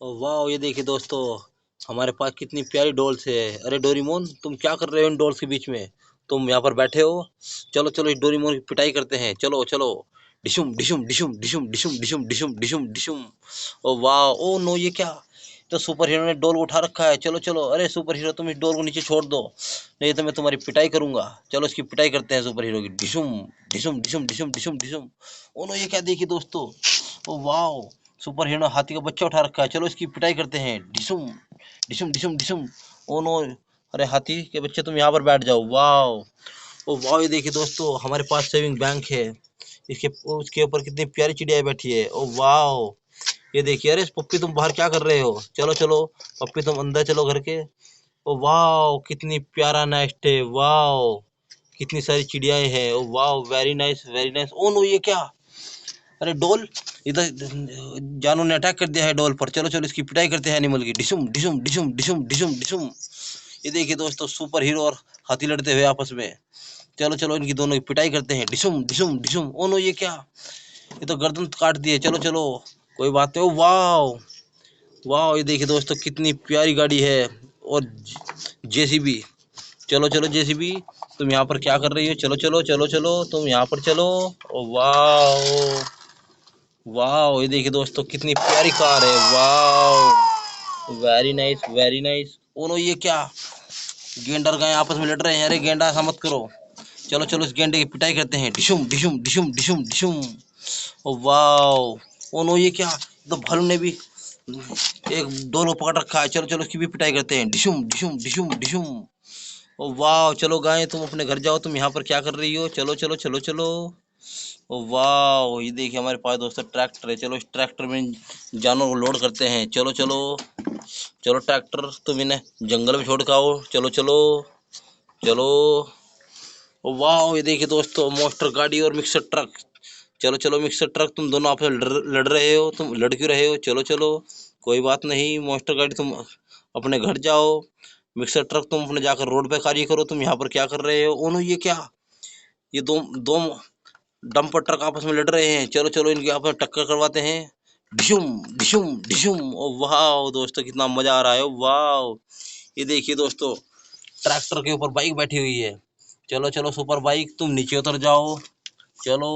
वाह, ये देखिए दोस्तों, हमारे पास कितनी प्यारी डॉल्स है। अरे डोरेमोन, तुम क्या कर रहे हो इन डॉल्स के बीच में? तुम यहाँ पर बैठे हो। चलो चलो, इस डोरेमोन की पिटाई करते हैं। चलो चलो। डिशुम डिशुम डिशुम डिशुम डिशुम डिशुम डिशुम डिशुम डिशुम। ओ वाह, ओ नो, ये क्या? तो सुपर हीरो ने डॉल को उठा रखा है। चलो चलो, अरे सुपर हीरो, तुम इस डॉल को नीचे छोड़ दो, नहीं तो मैं तुम्हारी पिटाई करूंगा। चलो इसकी पिटाई करते हैं सुपर हीरो की। डिशुम डिशुम डिशुम डिशुम डिशुम डिशुम। ओ नो, ये क्या? देखिए दोस्तों, ओ वाह, सुपर हीरो हाथी का बच्चा उठा रखा है। चलो इसकी पिटाई करते हैं। डिशुम डिशुम डिशुम डिशुम। ओ नो, अरे हाथी के बच्चे, तुम यहाँ पर बैठ जाओ। वाह, ओ वाह, ये देखिए दोस्तों, हमारे पास सेविंग बैंक है। इसके उसके ऊपर कितनी प्यारी चिड़िया बैठी है। ओ वाह, ये देखिए। अरे पप्पी, तुम बाहर क्या कर रहे हो? चलो चलो पप्पी, तुम अंदर चलो घर के। ओ वाह, कितनी प्यारा नेस्ट है। वाह, कितनी सारी चिड़ियाएं हैं। ओ वाह, very nice very nice. Oh no, ये क्या? अरे डॉल, इधर जानू ने अटैक कर दिया है डॉल पर। चलो चलो, इसकी पिटाई करते हैं एनिमल की। डिशुम डिशुम डिशुम डिशुम डिशुम डिशुम। ये देखिए दोस्तों, सुपर हीरो और हाथी लड़ते हुए आपस में। चलो चलो, इनकी दोनों की पिटाई करते हैं। डिशुम डिशुम डिशुम। ओ नो, ये क्या? ये तो गर्दन काट दिए। चलो चलो, कोई बात नहीं। ओ वाह वाह, ये देखिए दोस्तों, कितनी प्यारी गाड़ी है। और जेसीबी। चलो चलो जेसीबी, तुम यहाँ पर क्या कर रही हो? चलो चलो चलो चलो, तुम यहाँ पर चलो। ओ वाह वाह, ये देखिए दोस्तों, कितनी प्यारी कार है। वाह, very nice very nice. Oh no, ये क्या? गेंड और गाय आपस में लड़ रहे हैं। अरे गेंडा, ऐसा मत करो। चलो चलो, इस गेंडे की पिटाई करते हैं। डिशुम डिशुम डिशुम डिशुम डिशुम। ओ वाह, ओ नो, ये क्या? तो भालू ने भी एक डोर को पकड़ रखा है। चलो चलो, इसकी भी पिटाई करते हैं। डिशुम डिशुम डिशुम डिशुम। ओ वाह, चलो गाय, तुम अपने घर जाओ। तुम यहाँ पर क्या कर रही हो? चलो चलो चलो चलो। ओ वाह, ये देखिए, हमारे पास दोस्तों ट्रैक्टर है। चलो इस ट्रैक्टर में जानवर को लोड करते हैं। चलो चलो चलो ट्रैक्टर, तुम इन्हें जंगल में छोड़ के आओ। चलो चलो चलो। ओ वाह, ये देखिए दोस्तों, मोस्टर गाड़ी और मिक्सर ट्रक। चलो चलो मिक्सर ट्रक, तुम दोनों आपस में लड़ रहे हो। तुम लड़ क्यों रहे हो? चलो चलो, कोई बात नहीं। मोस्टर गाड़ी, तुम अपने घर जाओ। मिक्सर ट्रक, तुम अपने जाकर रोड पे कार्य करो। तुम यहाँ पर क्या कर रहे हो? ओनो, ये क्या? ये दो दो डंपर ट्रक आपस में लड़ रहे हैं। चलो चलो, इनकी आपस में टक्कर करवाते हैं। डिशुम डिशुम डिशुम। ओ वाह दोस्तों, कितना मजा आ रहा है। वाह, ये देखिए दोस्तों, ट्रैक्टर के ऊपर बाइक बैठी हुई है। चलो चलो सुपर बाइक, तुम नीचे उतर जाओ। चलो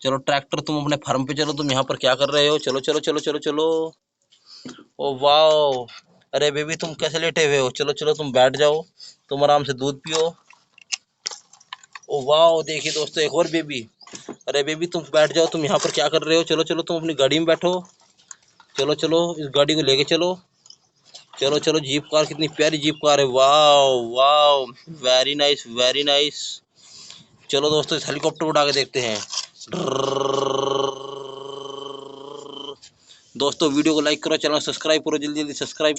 चलो ट्रैक्टर, तुम अपने फार्म पे चलो। तुम यहाँ पर क्या कर रहे हो? चलो चलो चलो चलो चलो। ओ वाह, अरे बेबी, तुम कैसे लेटे हुए हो? चलो चलो, तुम बैठ जाओ, तुम आराम से दूध पियो। ओ वाह, देखिए दोस्तों, एक और बेबी। अरे बेबी, तुम बैठ जाओ। तुम यहाँ पर क्या कर रहे हो? चलो चलो, तुम अपनी गाड़ी में बैठो। चलो चलो, इस गाड़ी को लेके चलो। चलो चलो, जीप कार, कितनी प्यारी जीप कार है। वाह वाह, वेरी नाइस वेरी नाइस। चलो दोस्तों, इस हेलीकॉप्टर उड़ा के देखते हैं। दोस्तों, वीडियो को लाइक करो, चैनल सब्सक्राइब करो, जल्दी जल्दी सब्सक्राइब।